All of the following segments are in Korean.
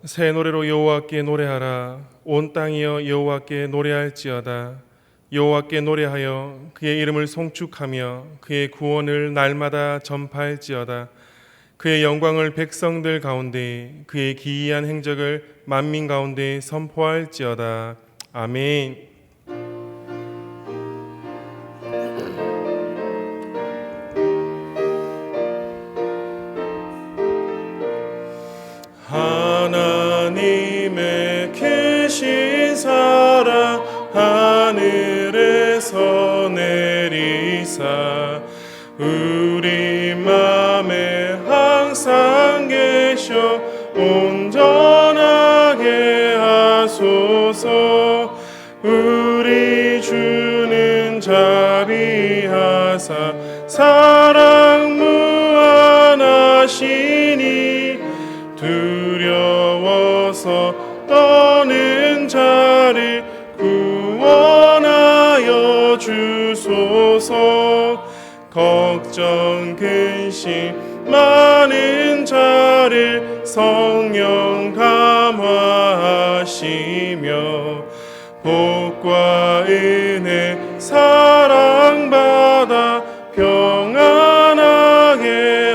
새 노래로 여호와께 노래하라. 온 땅이여 여호와께 노래할지어다. 여호와께 노래하여 그의 이름을 송축하며 그의 구원을 날마다 전파할지어다. 그의 영광을 백성들 가운데, 그의 기이한 행적을 만민 가운데 선포할지어다. 아멘. 하나님의 크신 사랑 하늘에서 내리사 우리 맘에 항상 계셔 온전하게 하소서. 우리 주는 자비하사 사랑 무한하시니 두려워서 떠는 자를 구원하여 주소서. 걱정 근심 많은 자를 성령 감화하시며 복과 은혜 사랑받아 평안하게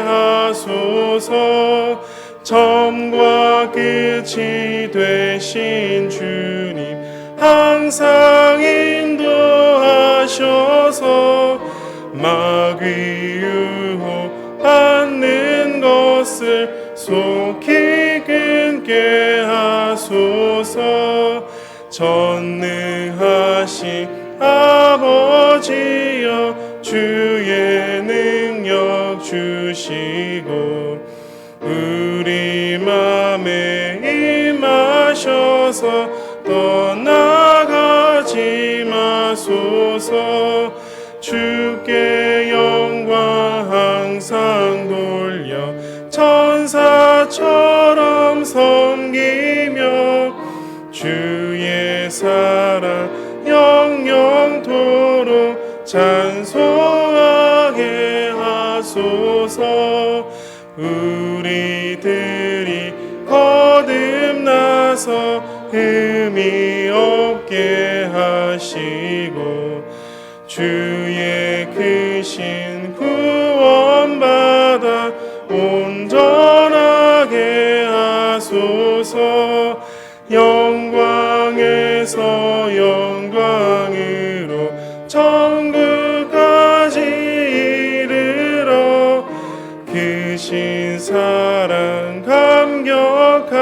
하소서. 처음과 끝이 되신 주님 항상 인도하셔서 마귀 유혹 받는 것을 속히 끊게 하소서. 전능하신 아버지여 주의 능력 주시고 우리 맘에 임하셔서 떠나가지 마소서. 주께 영광 항상 돌려 천사처럼 섬기며 주의 사랑 영영토록 찬송하게 하소서. 우리들이 거듭나서 흠이 없게 하시고 주의 크신 구원받아 온전하게 하소서. 영광에서 영광으로 천국까지 이르러 크신 사랑 감격하여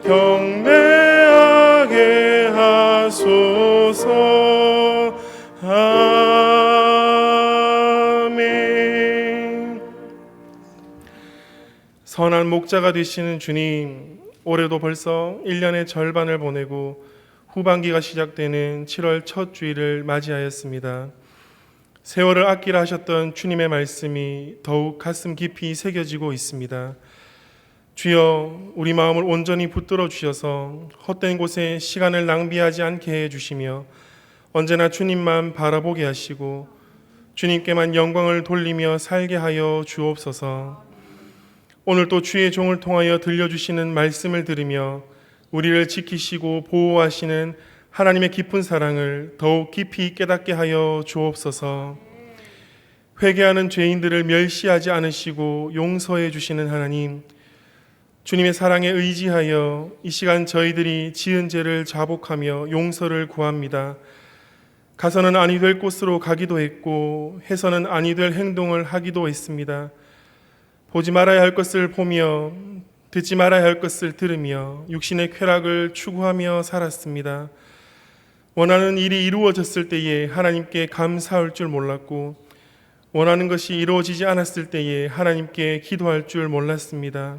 경배하게 하소서. 아멘. 선한 목자가 되시는 주님, 올해도 벌써 1년의 절반을 보내고 후반기가 시작되는 7월 첫 주일을 맞이하였습니다. 세월을 아끼라 하셨던 주님의 말씀이 더욱 가슴 깊이 새겨지고 있습니다. 주여, 우리 마음을 온전히 붙들어 주셔서 헛된 곳에 시간을 낭비하지 않게 해주시며 언제나 주님만 바라보게 하시고 주님께만 영광을 돌리며 살게 하여 주옵소서. 오늘 또 주의 종을 통하여 들려주시는 말씀을 들으며 우리를 지키시고 보호하시는 하나님의 깊은 사랑을 더욱 깊이 깨닫게 하여 주옵소서. 회개하는 죄인들을 멸시하지 않으시고 용서해 주시는 하나님, 주님의 사랑에 의지하여 이 시간 저희들이 지은 죄를 자복하며 용서를 구합니다. 가서는 아니 될 곳으로 가기도 했고 해서는 아니 될 행동을 하기도 했습니다. 보지 말아야 할 것을 보며 듣지 말아야 할 것을 들으며 육신의 쾌락을 추구하며 살았습니다. 원하는 일이 이루어졌을 때에 하나님께 감사할 줄 몰랐고 원하는 것이 이루어지지 않았을 때에 하나님께 기도할 줄 몰랐습니다.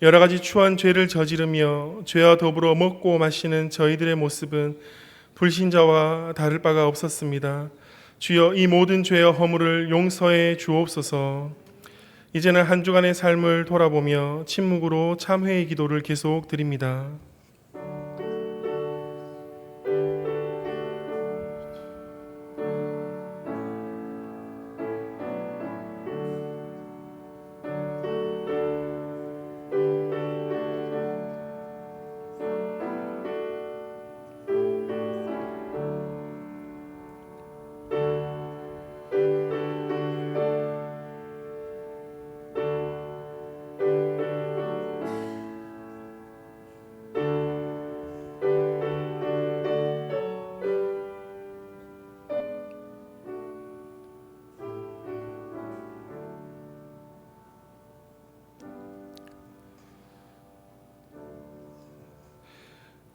여러 가지 추한 죄를 저지르며 죄와 더불어 먹고 마시는 저희들의 모습은 불신자와 다를 바가 없었습니다. 주여, 이 모든 죄와 허물을 용서해 주옵소서. 이제는 한 주간의 삶을 돌아보며 침묵으로 참회의 기도를 계속 드립니다.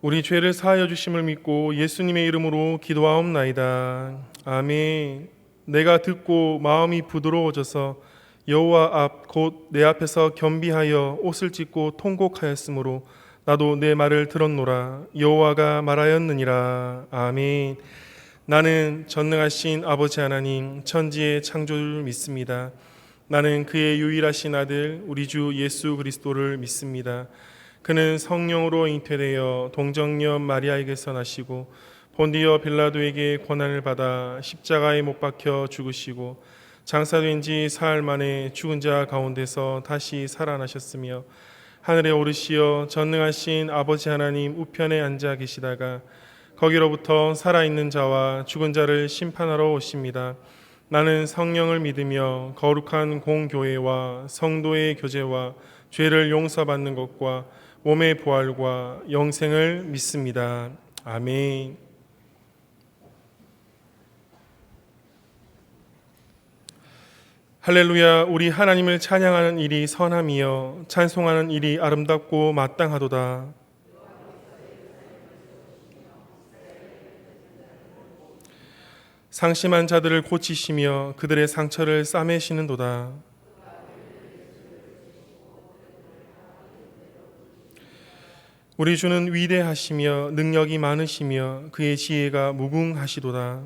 우리 죄를 사하여 주심을 믿고 예수님의 이름으로 기도하옵나이다. 아멘. 내가 듣고 마음이 부드러워져서 여호와 앞 곧 내 앞에서 겸비하여 옷을 찢고 통곡하였으므로 나도 내 말을 들었노라. 여호와가 말하였느니라. 아멘. 나는 전능하신 아버지 하나님 천지의 창조주를 믿습니다. 나는 그의 유일하신 아들 우리 주 예수 그리스도를 믿습니다. 그는 성령으로 잉태되어 동정녀 마리아에게서 나시고 본디오 빌라도에게 고난을 받아 십자가에 못 박혀 죽으시고 장사된 지 사흘 만에 죽은 자 가운데서 다시 살아나셨으며 하늘에 오르시어 전능하신 아버지 하나님 우편에 앉아 계시다가 거기로부터 살아있는 자와 죽은 자를 심판하러 오십니다. 나는 성령을 믿으며 거룩한 공교회와 성도의 교제와 죄를 용서받는 것과 몸의 부활과 영생을 믿습니다. 아멘. 할렐루야. 우리 하나님을 찬양하는 일이 선함이여 찬송하는 일이 아름답고 마땅하도다. 상심한 자들을 고치시며 그들의 상처를 싸매시는도다. 우리 주는 위대하시며 능력이 많으시며 그의 지혜가 무궁하시도다.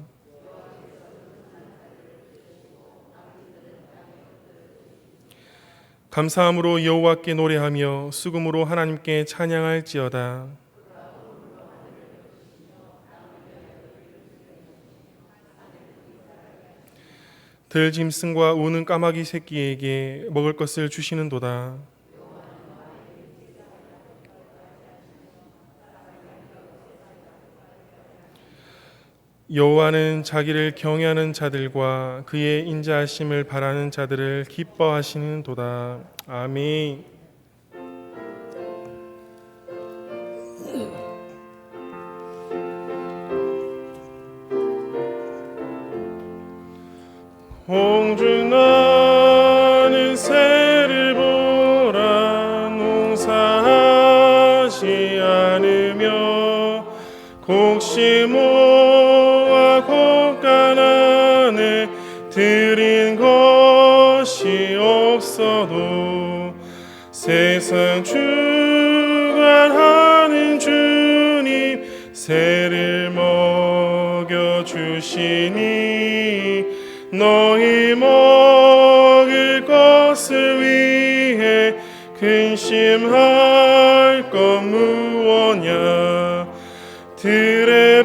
감사함으로 여호와께 노래하며 수금으로 하나님께 찬양할지어다. 들짐승과 우는 까마귀 새끼에게 먹을 것을 주시는도다. 여호와는 자기를 경외하는 자들과 그의 인자하심을 바라는 자들을 기뻐하시는도다. 아멘. 홍중 나는 새를 보라. 농사하지 않으며 곡식 모아 곡간안에 들인 것이 없어도 세상 주관하는 주님 새를 먹여주시니 너희 먹을 것을 위해 근심할 것 무엇냐. 들의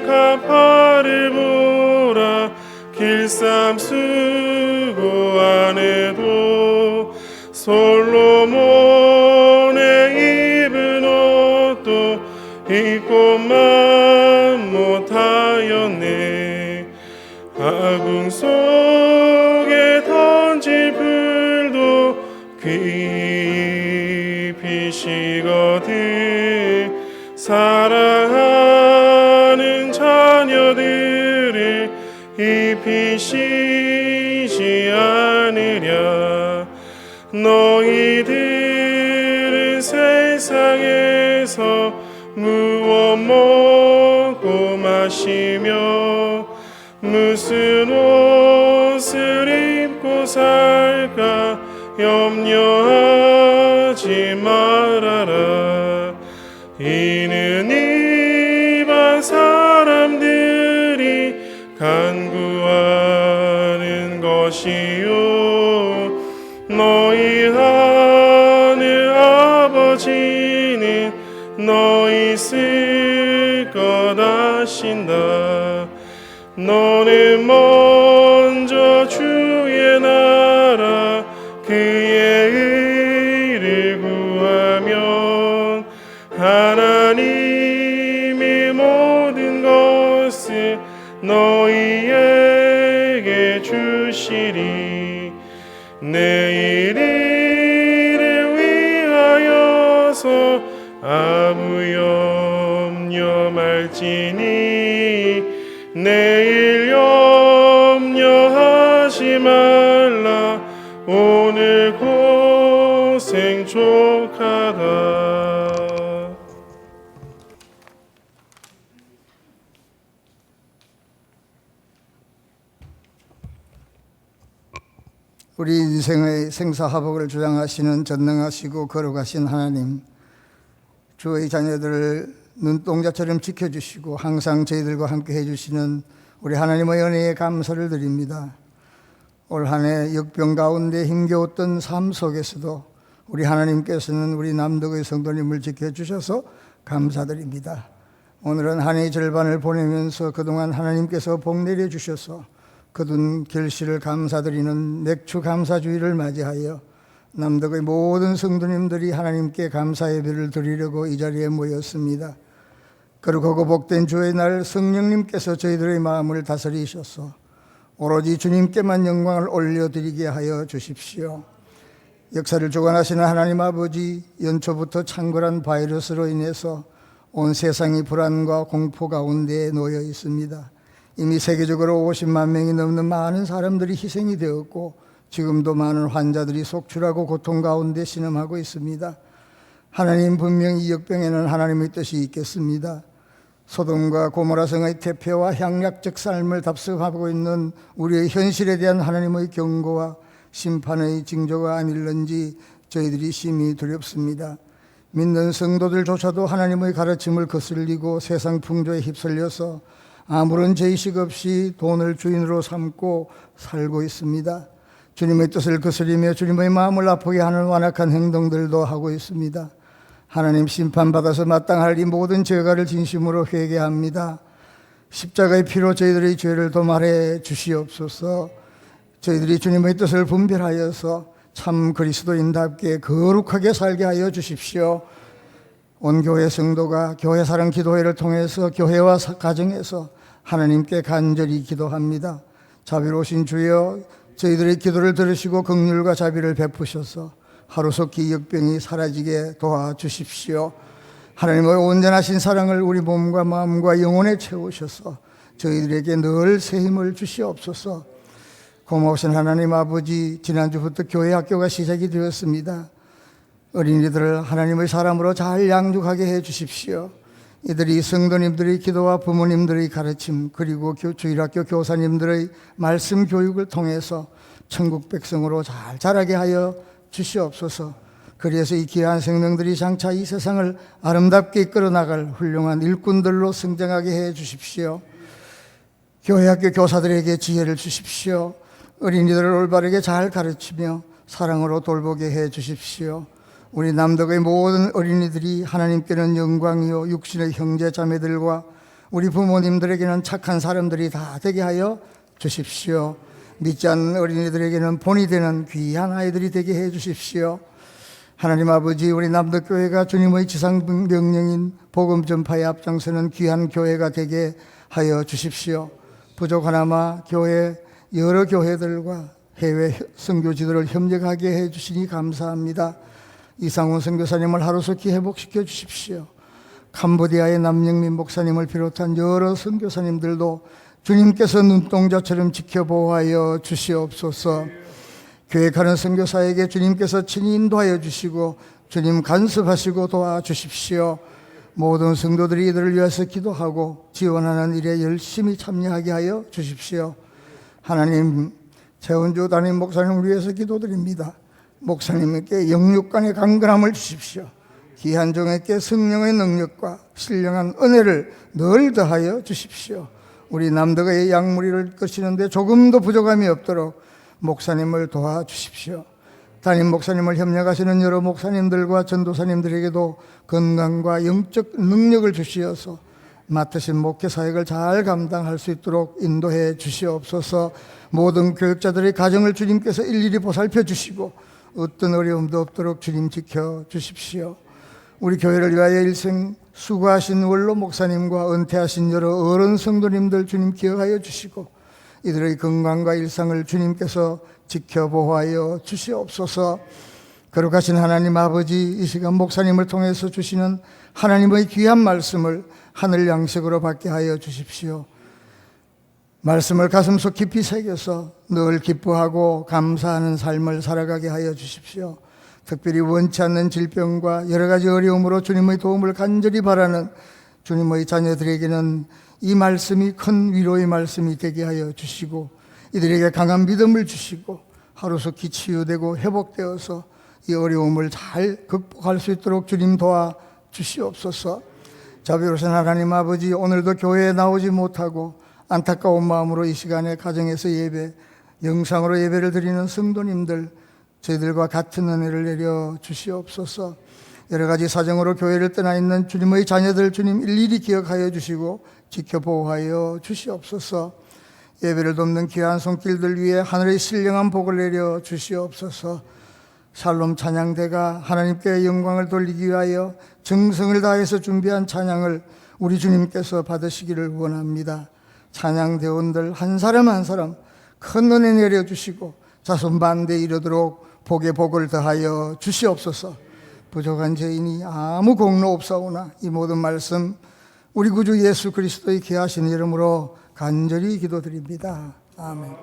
백합화를 보라. 길쌈 수고 안 해도 솔로몬의 입은 옷도 입고만 못하였네. 아궁 속에 던질 풀도 깊이 식어들. 사랑하는 자녀들을 잎이 쉬지 않으랴. 너희들은 세상에서 무엇 먹고 마시며 무슨 옷을 입고 살까 염려하지 말아라. 이는 일반 사람들이 간구하는 것이요 너희 하늘 아버지는 너희 쓸 것 아신다. 너는 먼저 주의 나라 그의 의를 구하면 하나님이 모든 것을 너희에게 주시리. 내일 일을 위하여서 아무 염려 말지니 내일 염려하지 말라. 오늘 고생 족하다. 우리 인생의 생사화복을 주장하시는 전능하시고 거룩하신 하나님, 주의 자녀들을 눈동자처럼 지켜주시고 항상 저희들과 함께 해주시는 우리 하나님의 은혜에 감사를 드립니다. 올 한 해 역병 가운데 힘겨웠던 삶 속에서도 우리 하나님께서는 우리 남덕의 성도님을 지켜주셔서 감사드립니다. 오늘은 한 해의 절반을 보내면서 그동안 하나님께서 복 내려주셔서 거둔 결실을 감사드리는 맥주 감사주의를 맞이하여 남덕의 모든 성도님들이 하나님께 감사 예배를 드리려고 이 자리에 모였습니다. 거룩하고 복된 주의 날 성령님께서 저희들의 마음을 다스리셔서 오로지 주님께만 영광을 올려드리게 하여 주십시오. 역사를 주관하시는 하나님 아버지, 연초부터 창궐한 바이러스로 인해서 온 세상이 불안과 공포 가운데 놓여 있습니다. 이미 세계적으로 50만 명이 넘는 많은 사람들이 희생이 되었고 지금도 많은 환자들이 속출하고 고통 가운데 신음하고 있습니다. 하나님, 분명히 이 역병에는 하나님의 뜻이 있겠습니다. 소돔과 고모라 성의 태폐와 향락적 삶을 답습하고 있는 우리의 현실에 대한 하나님의 경고와 심판의 징조가 아닐런지 저희들이 심히 두렵습니다. 믿는 성도들조차도 하나님의 가르침을 거슬리고 세상 풍조에 휩쓸려서 아무런 죄의식 없이 돈을 주인으로 삼고 살고 있습니다. 주님의 뜻을 거스리며 주님의 마음을 아프게 하는 완악한 행동들도 하고 있습니다. 하나님, 심판받아서 마땅할 이 모든 죄가를 진심으로 회개합니다. 십자가의 피로 저희들의 죄를 도말해 주시옵소서. 저희들이 주님의 뜻을 분별하여서 참 그리스도인답게 거룩하게 살게 하여 주십시오. 온 교회 성도가 교회 사랑 기도회를 통해서 교회와 가정에서 하나님께 간절히 기도합니다. 자비로우신 주여, 저희들의 기도를 들으시고 긍휼과 자비를 베푸셔서 하루속히 역병이 사라지게 도와주십시오. 하나님의 온전하신 사랑을 우리 몸과 마음과 영혼에 채우셔서 저희들에게 늘 새 힘을 주시옵소서. 고마우신 하나님 아버지, 지난주부터 교회 학교가 시작이 되었습니다. 어린이들을 하나님의 사람으로 잘 양육하게 해 주십시오. 이들이 성도님들의 기도와 부모님들의 가르침, 그리고 주일학교 교사님들의 말씀 교육을 통해서 천국 백성으로 잘 자라게 하여 주시옵소서. 그래서 이 귀한 생명들이 장차 이 세상을 아름답게 이끌어 나갈 훌륭한 일꾼들로 성장하게 해 주십시오. 교회 학교 교사들에게 지혜를 주십시오. 어린이들을 올바르게 잘 가르치며 사랑으로 돌보게 해 주십시오. 우리 남덕의 모든 어린이들이 하나님께는 영광이요 육신의 형제 자매들과 우리 부모님들에게는 착한 사람들이 다 되게 하여 주십시오. 믿지 않는 어린이들에게는 본이 되는 귀한 아이들이 되게 해 주십시오. 하나님 아버지, 우리 남덕교회가 주님의 지상명령인 복음 전파에 앞장서는 귀한 교회가 되게 하여 주십시오. 부족하나마 교회 여러 교회들과 해외 선교지들을 협력하게 해 주시니 감사합니다. 이상훈 선교사님을 하루속히 회복시켜 주십시오. 캄보디아의 남영민 목사님을 비롯한 여러 선교사님들도 주님께서 눈동자처럼 지켜보호하여 주시옵소서. 계획하는 선교사에게 주님께서 친히 인도하여 주시고 주님 간섭하시고 도와주십시오. 모든 성도들이 이들을 위해서 기도하고 지원하는 일에 열심히 참여하게 하여 주십시오. 하나님, 최은주 담임 목사님을 위해서 기도드립니다. 목사님께 영육간의 강건함을 주십시오. 귀한 종에게 성령의 능력과 신령한 은혜를 늘 더하여 주십시오. 우리 남덕의 양무리를 거치는데 조금도 부족함이 없도록 목사님을 도와주십시오. 담임 목사님을 협력하시는 여러 목사님들과 전도사님들에게도 건강과 영적 능력을 주시어서 맡으신 목회 사역을 잘 감당할 수 있도록 인도해 주시옵소서. 모든 교육자들의 가정을 주님께서 일일이 보살펴 주시고 어떤 어려움도 없도록 주님 지켜 주십시오. 우리 교회를 위하여 일생 수고하신 원로 목사님과 은퇴하신 여러 어른 성도님들 주님 기억하여 주시고 이들의 건강과 일상을 주님께서 지켜보호하여 주시옵소서. 거룩하신 하나님 아버지, 이 시간 목사님을 통해서 주시는 하나님의 귀한 말씀을 하늘 양식으로 받게 하여 주십시오. 말씀을 가슴속 깊이 새겨서 늘 기뻐하고 감사하는 삶을 살아가게 하여 주십시오. 특별히 원치 않는 질병과 여러 가지 어려움으로 주님의 도움을 간절히 바라는 주님의 자녀들에게는 이 말씀이 큰 위로의 말씀이 되게 하여 주시고 이들에게 강한 믿음을 주시고 하루속히 치유되고 회복되어서 이 어려움을 잘 극복할 수 있도록 주님 도와 주시옵소서. 자비로우신 하나님 아버지, 오늘도 교회에 나오지 못하고 안타까운 마음으로 이 시간에 가정에서 예배, 영상으로 예배를 드리는 성도님들, 저희들과 같은 은혜를 내려 주시옵소서. 여러 가지 사정으로 교회를 떠나 있는 주님의 자녀들, 주님 일일이 기억하여 주시고 지켜보호하여 주시옵소서. 예배를 돕는 귀한 손길들 위에 하늘의 신령한 복을 내려 주시옵소서. 샬롬 찬양대가 하나님께 영광을 돌리기 위하여 정성을 다해서 준비한 찬양을 우리 주님께서 받으시기를 원합니다. 찬양대원들 한 사람 한 사람 큰 은혜 내려주시고 자손 반대에 이르도록 복의 복을 더하여 주시옵소서. 부족한 죄인이 아무 공로 없사오나 이 모든 말씀 우리 구주 예수 그리스도의 귀하신 이름으로 간절히 기도드립니다. 아멘.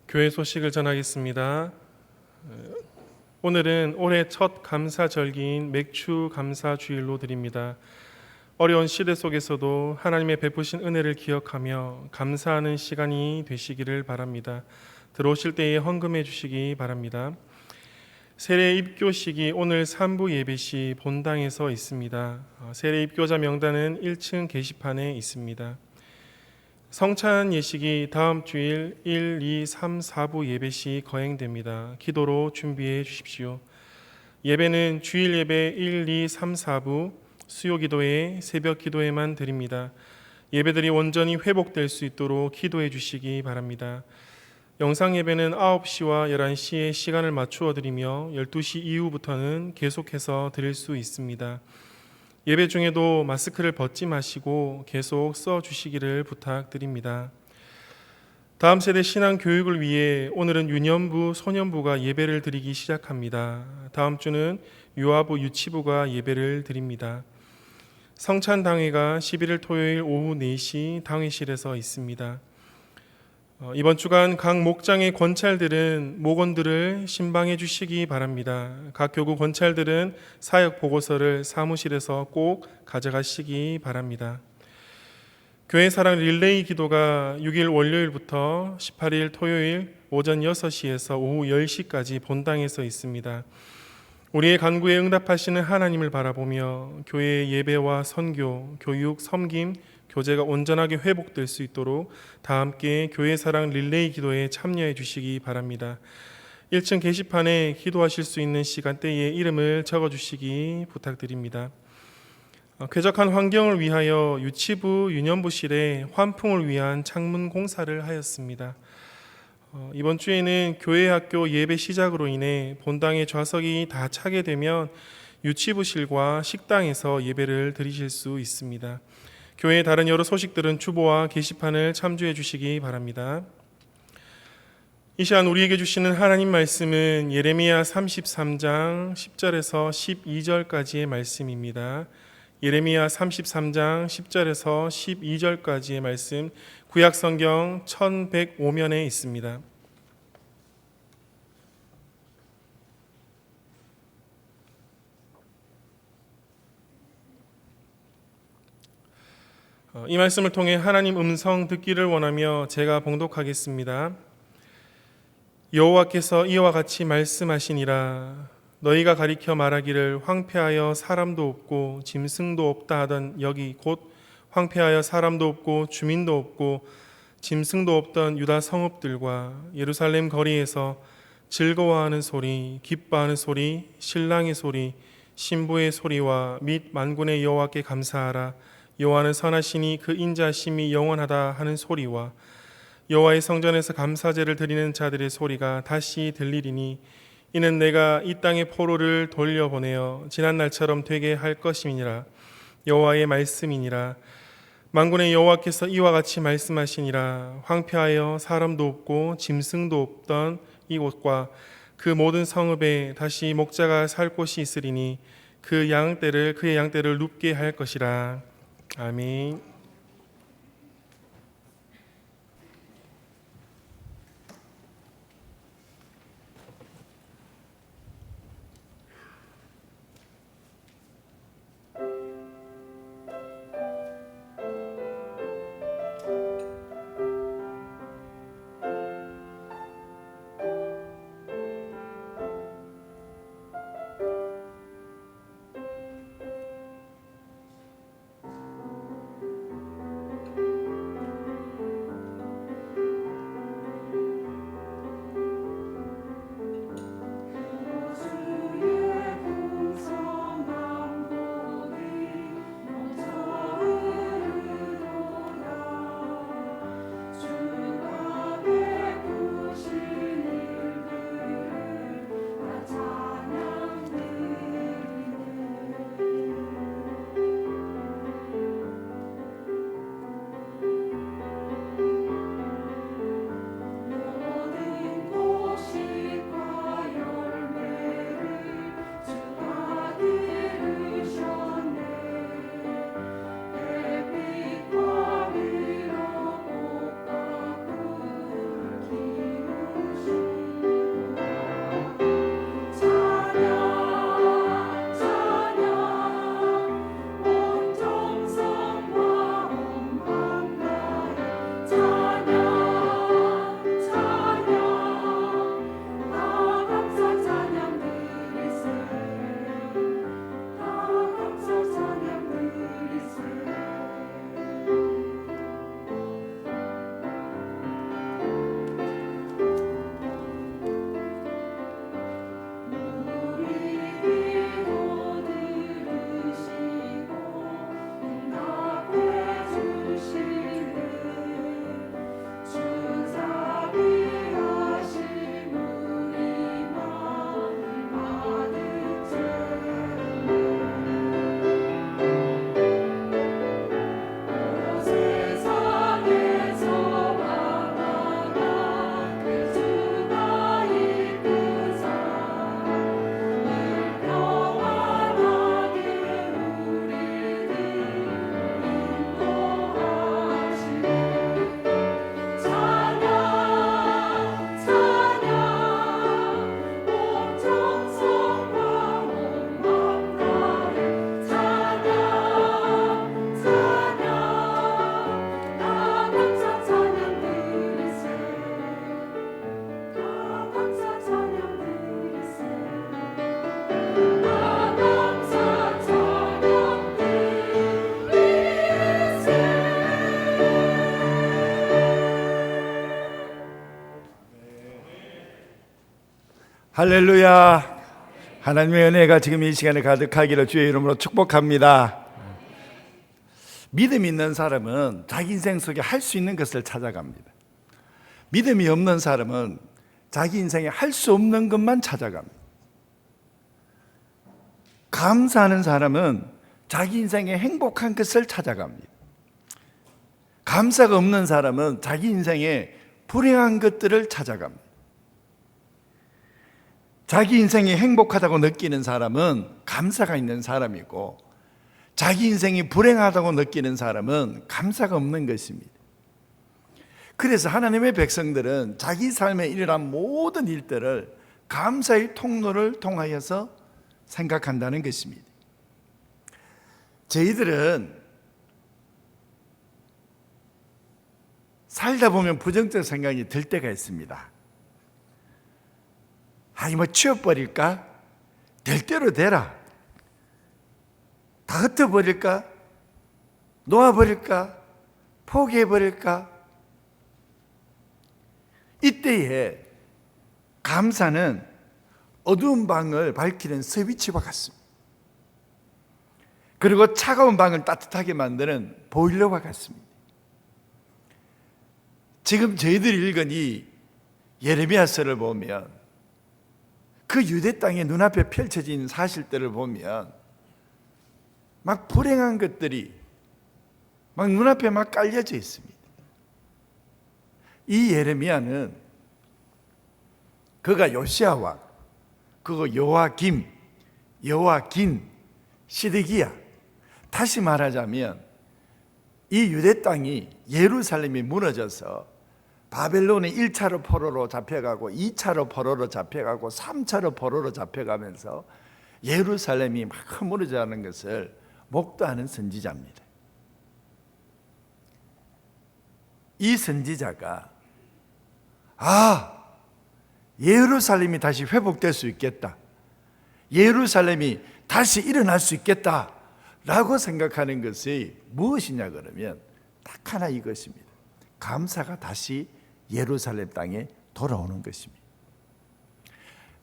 교회 소식을 전하겠습니다. 오늘은 올해 첫 감사절기인 맥주 감사주일로 드립니다. 어려운 시대 속에서도 하나님의 베푸신 은혜를 기억하며 감사하는 시간이 되시기를 바랍니다. 들어오실 때에 헌금해 주시기 바랍니다. 세례 입교식이 오늘 3부 예배시 본당에서 있습니다. 세례 입교자 명단은 1층 게시판에 있습니다. 성찬 예식이 다음 주일 1, 2, 3, 4부 예배 시 거행됩니다. 기도로 준비해 주십시오. 예배는 주일 예배 1, 2, 3, 4부, 수요 기도회, 새벽 기도회만 드립니다. 예배들이 온전히 회복될 수 있도록 기도해 주시기 바랍니다. 영상 예배는 9시와 11시에 시간을 맞추어 드리며 12시 이후부터는 계속해서 드릴 수 있습니다. 예배 중에도 마스크를 벗지 마시고 계속 써주시기를 부탁드립니다. 다음 세대 신앙 교육을 위해 오늘은 유년부, 소년부가 예배를 드리기 시작합니다. 다음 주는 유아부, 유치부가 예배를 드립니다. 성찬 당회가 11일 토요일 오후 4시 당회실에서 있습니다. 이번 주간 각 목장의 권찰들은 목원들을 신방해 주시기 바랍니다. 각 교구 권찰들은 사역 보고서를 사무실에서 꼭 가져가시기 바랍니다. 교회 사랑 릴레이 기도가 6일 월요일부터 18일 토요일 오전 6시에서 오후 10시까지 본당에서 있습니다. 우리의 간구에 응답하시는 하나님을 바라보며 교회의 예배와 선교, 교육, 섬김, 교제가 온전하게 회복될 수 있도록 다 함께 교회 사랑 릴레이 기도에 참여해 주시기 바랍니다. 1층 게시판에 기도하실 수 있는 시간대에 이름을 적어주시기 부탁드립니다. 쾌적한 환경을 위하여 유치부, 유년부실에 환풍을 위한 창문 공사를 하였습니다. 이번 주에는 교회 학교 예배 시작으로 인해 본당의 좌석이 다 차게 되면 유치부실과 식당에서 예배를 드리실 수 있습니다. 교회의 다른 여러 소식들은 주보와 게시판을 참조해 주시기 바랍니다. 이 시간 우리에게 주시는 하나님 말씀은 예레미야 33장 10절에서 12절까지의 말씀입니다. 예레미야 33장 10절에서 12절까지의 말씀, 구약성경 1105면에 있습니다. 이 말씀을 통해 하나님 음성 듣기를 원하며 제가 봉독하겠습니다. 여호와께서 이와 같이 말씀하시니라. 너희가 가리켜 말하기를 황폐하여 사람도 없고 짐승도 없다 하던 여기 곧 황폐하여 사람도 없고 주민도 없고 짐승도 없던 유다 성읍들과 예루살렘 거리에서 즐거워하는 소리, 기뻐하는 소리, 신랑의 소리, 신부의 소리와 및 만군의 여호와께 감사하라. 여호와는 선하시니 그 인자심이 영원하다 하는 소리와 여호와의 성전에서 감사제를 드리는 자들의 소리가 다시 들리리니 이는 내가 이 땅의 포로를 돌려보내어 지난 날처럼 되게 할 것임이니라. 여호와의 말씀이니라. 만군의 여호와께서 이와 같이 말씀하시니라. 황폐하여 사람도 없고 짐승도 없던 이곳과 그 모든 성읍에 다시 목자가 살 곳이 있으리니 그의 양떼를 눕게 할 것이라. 아멘. 할렐루야. 하나님의 은혜가 지금 이 시간에 가득하기를 주의 이름으로 축복합니다. 믿음이 있는 사람은 자기 인생 속에 할 수 있는 것을 찾아갑니다. 믿음이 없는 사람은 자기 인생에 할 수 없는 것만 찾아갑니다. 감사하는 사람은 자기 인생에 행복한 것을 찾아갑니다. 감사가 없는 사람은 자기 인생에 불행한 것들을 찾아갑니다. 자기 인생이 행복하다고 느끼는 사람은 감사가 있는 사람이고, 자기 인생이 불행하다고 느끼는 사람은 감사가 없는 것입니다. 그래서 하나님의 백성들은 자기 삶에 일어난 모든 일들을 감사의 통로를 통하여서 생각한다는 것입니다. 저희들은 살다 보면 부정적 생각이 들 때가 있습니다. 아니 뭐 치워버릴까? 될 대로 되라. 다 흩어버릴까? 놓아버릴까? 포기해버릴까? 이때에 감사는 어두운 방을 밝히는 스위치와 같습니다. 그리고 차가운 방을 따뜻하게 만드는 보일러와 같습니다. 지금 저희들이 읽은 이 예레미야서를 보면 그 유대 땅의 눈앞에 펼쳐진 사실들을 보면 막 불행한 것들이 막 눈앞에 막 깔려져 있습니다. 이 예레미야는 그가 요시아와 그거 요아긴, 시드기야. 다시 말하자면 이 유대 땅이 예루살렘이 무너져서 바벨론의 1차로 포로로 잡혀가고 2차로 포로로 잡혀가고 3차로 포로로 잡혀가면서 예루살렘이 막 무너져가는 것을 목도하는 선지자입니다. 이 선지자가 예루살렘이 다시 회복될 수 있겠다, 예루살렘이 다시 일어날 수 있겠다 라고 생각하는 것이 무엇이냐 그러면 딱 하나 이것입니다. 감사가 다시 예루살렘 땅에 돌아오는 것입니다.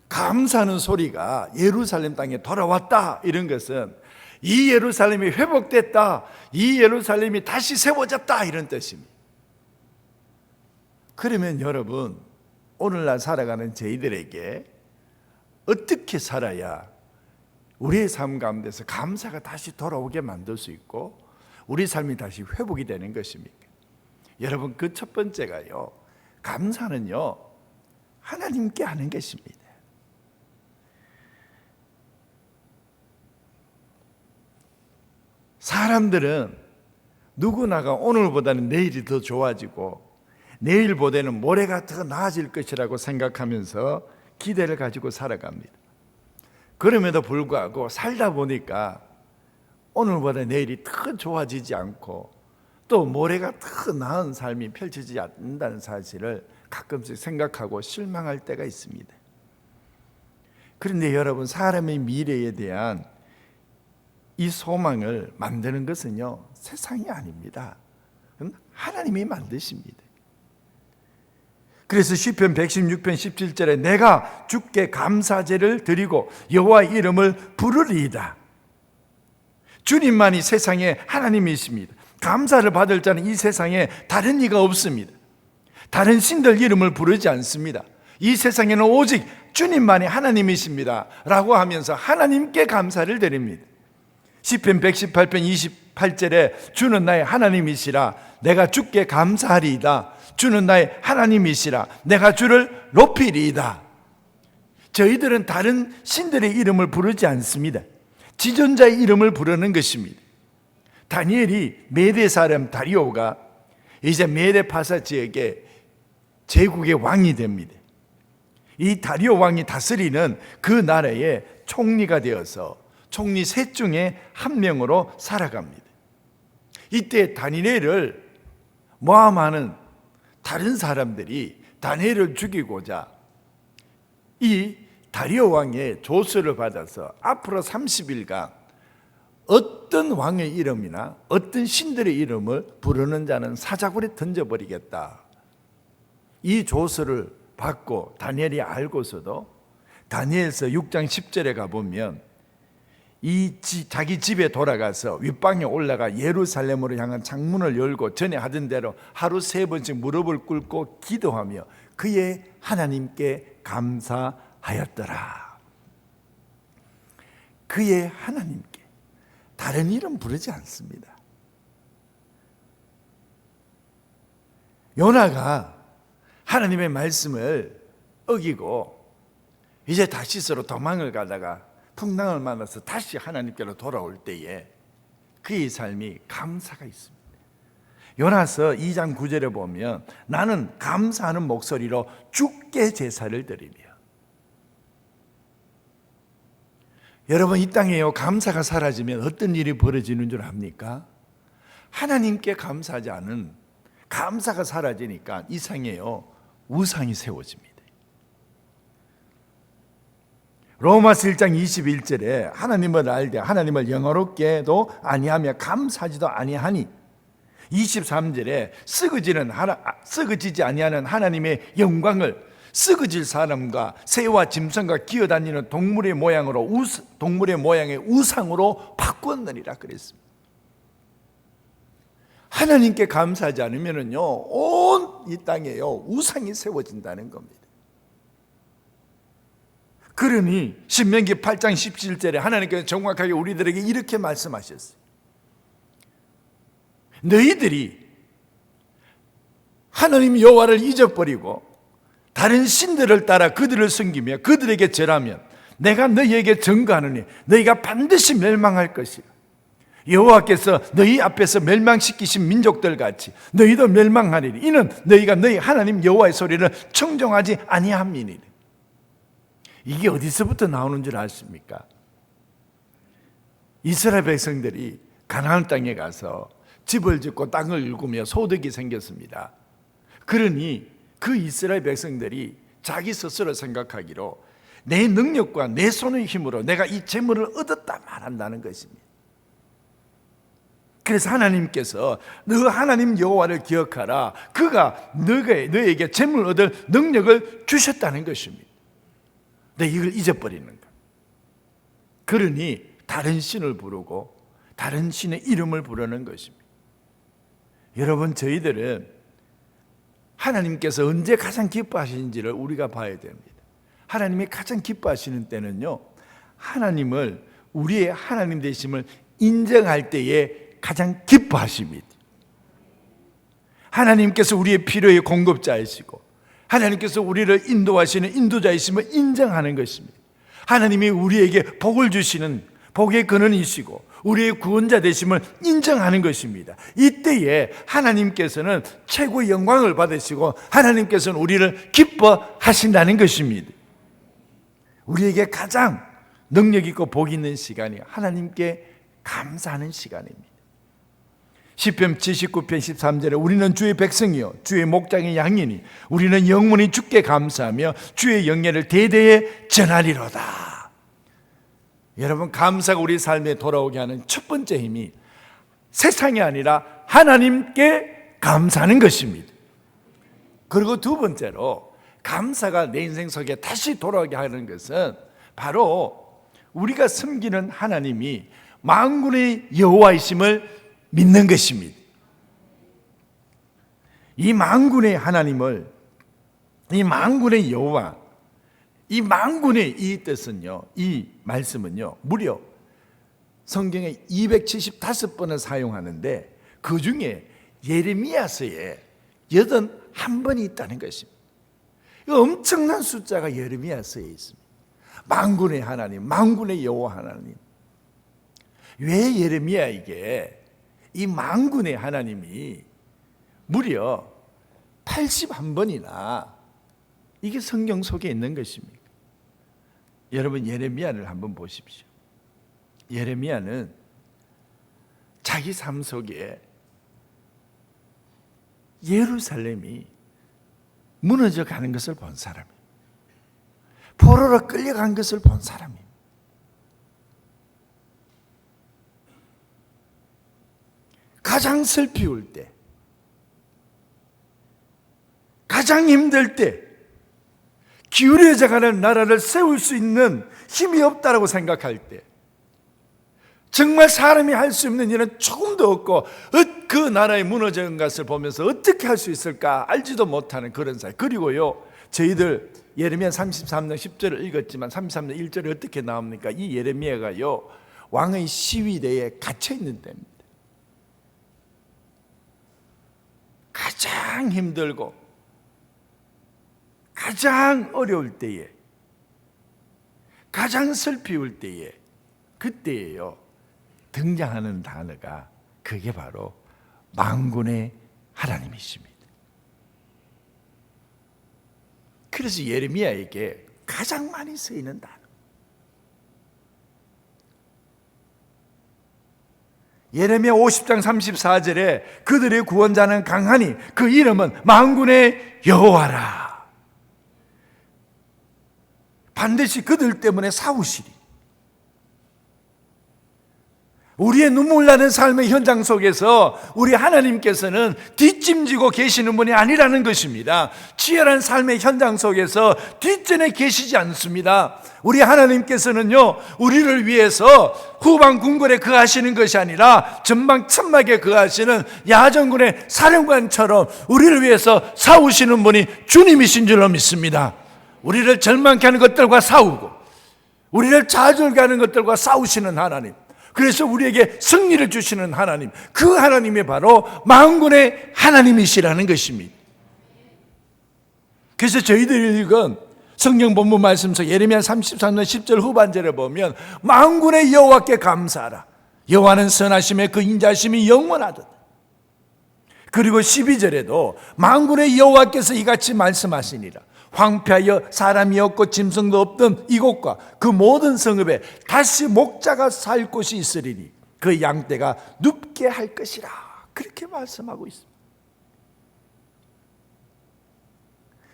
감사하는 소리가 예루살렘 땅에 돌아왔다, 이런 것은 이 예루살렘이 회복됐다, 이 예루살렘이 다시 세워졌다, 이런 뜻입니다. 그러면 여러분, 오늘날 살아가는 저희들에게 어떻게 살아야 우리의 삶 가운데서 감사가 다시 돌아오게 만들 수 있고 우리 삶이 다시 회복이 되는 것입니까? 여러분, 그 첫 번째가요, 감사는요 하나님께 하는 것입니다. 사람들은 누구나가 오늘보다는 내일이 더 좋아지고 내일보다는 모레가 더 나아질 것이라고 생각하면서 기대를 가지고 살아갑니다. 그럼에도 불구하고 살다 보니까 오늘보다 내일이 더 좋아지지 않고 또 모레가 더 나은 삶이 펼쳐지지 않는다는 사실을 가끔씩 생각하고 실망할 때가 있습니다. 그런데 여러분, 사람의 미래에 대한 이 소망을 만드는 것은요 세상이 아닙니다. 하나님이 만드십니다. 그래서 시편 116편 17절에 내가 주께 감사제를 드리고 여호와의 이름을 부르리이다. 주님만이 세상의 하나님이십니다. 감사를 받을 자는 이 세상에 다른 이가 없습니다. 다른 신들 이름을 부르지 않습니다. 이 세상에는 오직 주님만이 하나님이십니다 라고 하면서 하나님께 감사를 드립니다. 시편 118편 28절에 주는 나의 하나님이시라 내가 주께 감사하리이다. 주는 나의 하나님이시라 내가 주를 높이리이다. 저희들은 다른 신들의 이름을 부르지 않습니다. 지존자의 이름을 부르는 것입니다. 다니엘이 메대 사람 다리오가 이제 메대 파사 지역의 제국의 왕이 됩니다. 이 다리오 왕이 다스리는 그 나라의 총리가 되어서 총리 셋 중에 한 명으로 살아갑니다. 이때 다니엘을 모함하는 다른 사람들이 다니엘을 죽이고자 이 다리오 왕의 조서를 받아서 앞으로 30일간 어떤 왕의 이름이나 어떤 신들의 이름을 부르는 자는 사자굴에 던져버리겠다. 이 조서를 받고 다니엘이 알고서도 다니엘서 6장 10절에 가보면 자기 집에 돌아가서 윗방에 올라가 예루살렘으로 향한 창문을 열고 전에 하던 대로 하루 3번씩 무릎을 꿇고 기도하며 그의 하나님께 감사하였더라. 그의 하나님께 다른 이름 부르지 않습니다. 요나가 하나님의 말씀을 어기고 이제 다시스로 도망을 가다가 풍랑을 만나서 다시 하나님께로 돌아올 때에 그의 삶이 감사가 있습니다. 요나서 2장 9절에 보면 나는 감사하는 목소리로 주께 제사를 드리며. 여러분, 이 땅에요 감사가 사라지면 어떤 일이 벌어지는 줄 압니까? 하나님께 감사하지 않은 감사가 사라지니까 이상해요 우상이 세워집니다. 로마서 1장 21절에 하나님을 알되 하나님을 영화롭게도 아니하며 감사하지도 아니하니 23절에 썩어지지 아니하는 하나님의 영광을 썩어질 사람과 새와 짐승과 기어다니는 동물의 모양의 우상으로 바꾸었느니라 그랬습니다. 하나님께 감사하지 않으면요 온 이 땅에요 우상이 세워진다는 겁니다. 그러니 신명기 8장 17절에 하나님께서 정확하게 우리들에게 이렇게 말씀하셨어요. 너희들이 하나님 여호와를 잊어버리고 다른 신들을 따라 그들을 섬기며 그들에게 절하면 내가 너희에게 증거하노니 너희가 반드시 멸망할 것이라. 여호와께서 너희 앞에서 멸망시키신 민족들 같이 너희도 멸망하리니 이는 너희가 너희 하나님 여호와의 소리를 청종하지 아니함이니라. 이게 어디서부터 나오는 줄 아십니까? 이스라엘 백성들이 가나안 땅에 가서 집을 짓고 땅을 일구며 소득이 생겼습니다. 그러니 그 이스라엘 백성들이 자기 스스로 생각하기로 내 능력과 내 손의 힘으로 내가 이 재물을 얻었다 말한다는 것입니다. 그래서 하나님께서 너 하나님 여호와를 기억하라. 그가 너에게 재물 얻을 능력을 주셨다는 것입니다. 근데 이걸 잊어버리는 거예요. 그러니 다른 신을 부르고 다른 신의 이름을 부르는 것입니다. 여러분, 저희들은 하나님께서 언제 가장 기뻐하시는지를 우리가 봐야 됩니다. 하나님이 가장 기뻐하시는 때는요, 하나님을 우리의 하나님 되심을 인정할 때에 가장 기뻐하십니다. 하나님께서 우리의 필요의 공급자이시고 하나님께서 우리를 인도하시는 인도자이심을 인정하는 것입니다. 하나님이 우리에게 복을 주시는 복의 근원이시고 우리의 구원자 되심을 인정하는 것입니다. 이때에 하나님께서는 최고의 영광을 받으시고 하나님께서는 우리를 기뻐하신다는 것입니다. 우리에게 가장 능력 있고 복 있는 시간이 하나님께 감사하는 시간입니다. 시편 79편 13절에 우리는 주의 백성이요 주의 목장의 양이니 우리는 영원히 주께 감사하며 주의 영예를 대대에 전하리로다. 여러분, 감사가 우리 삶에 돌아오게 하는 첫 번째 힘이 세상이 아니라 하나님께 감사하는 것입니다. 그리고 두 번째로 감사가 내 인생 속에 다시 돌아오게 하는 것은 바로 우리가 섬기는 하나님이 만군의 여호와이심을 믿는 것입니다. 이 만군의 하나님을, 이 만군의 여호와, 이 만군의 이 뜻은요, 이 말씀은요, 무려 성경에 275번을 사용하는데 그 중에 예레미야서에 81번이 있다는 것입니다. 이 엄청난 숫자가 예레미야서에 있습니다. 만군의 하나님, 만군의 여호와 하나님. 왜 예레미야에게 이 만군의 하나님이 무려 81번이나 이게 성경 속에 있는 것입니까? 여러분, 예레미야를 한번 보십시오. 예레미야는 자기 삶 속에 예루살렘이 무너져 가는 것을 본 사람이에요. 포로로 끌려간 것을 본 사람이에요. 가장 슬피울 때, 가장 힘들 때 기울여져 가는 나라를 세울 수 있는 힘이 없다고 생각할 때, 정말 사람이 할 수 없는 일은 조금도 없고 그 나라에 무너진 것을 보면서 어떻게 할 수 있을까 알지도 못하는 그런 사회. 그리고요, 저희들 예레미야 33장 10절을 읽었지만 33장 1절이 어떻게 나옵니까? 이 예레미야가요, 왕의 시위대에 갇혀 있는 때입니다. 가장 힘들고 가장 어려울 때에, 가장 슬피울 때에, 그때예요 등장하는 단어가 그게 바로 만군의 하나님이십니다. 그래서 예레미야에게 가장 많이 쓰이는 단어, 예레미야 50장 34절에 그들의 구원자는 강하니 그 이름은 만군의 여호와라. 반드시 그들 때문에 싸우시리. 우리의 눈물 나는 삶의 현장 속에서 우리 하나님께서는 뒷짐지고 계시는 분이 아니라는 것입니다. 치열한 삶의 현장 속에서 뒷전에 계시지 않습니다. 우리 하나님께서는요, 우리를 위해서 후방 궁궐에 거하시는 것이 아니라 전방 천막에 거하시는 야전군의 사령관처럼 우리를 위해서 싸우시는 분이 주님이신 줄로 믿습니다. 우리를 절망케 하는 것들과 싸우고 우리를 좌절케 하는 것들과 싸우시는 하나님, 그래서 우리에게 승리를 주시는 하나님, 그 하나님이 바로 만군의 하나님이시라는 것입니다. 그래서 저희들이 읽은 성경 본문 말씀 속 예레미야 33년 10절 후반절에 보면 만군의 여호와께 감사하라. 여호와는 선하심에 그 인자심이 영원하도다. 그리고 12절에도 만군의 여호와께서 이같이 말씀하시니라. 황폐하여 사람이 없고 짐승도 없던 이곳과 그 모든 성읍에 다시 목자가 살 곳이 있으리니 그 양떼가 눕게 할 것이라. 그렇게 말씀하고 있습니다.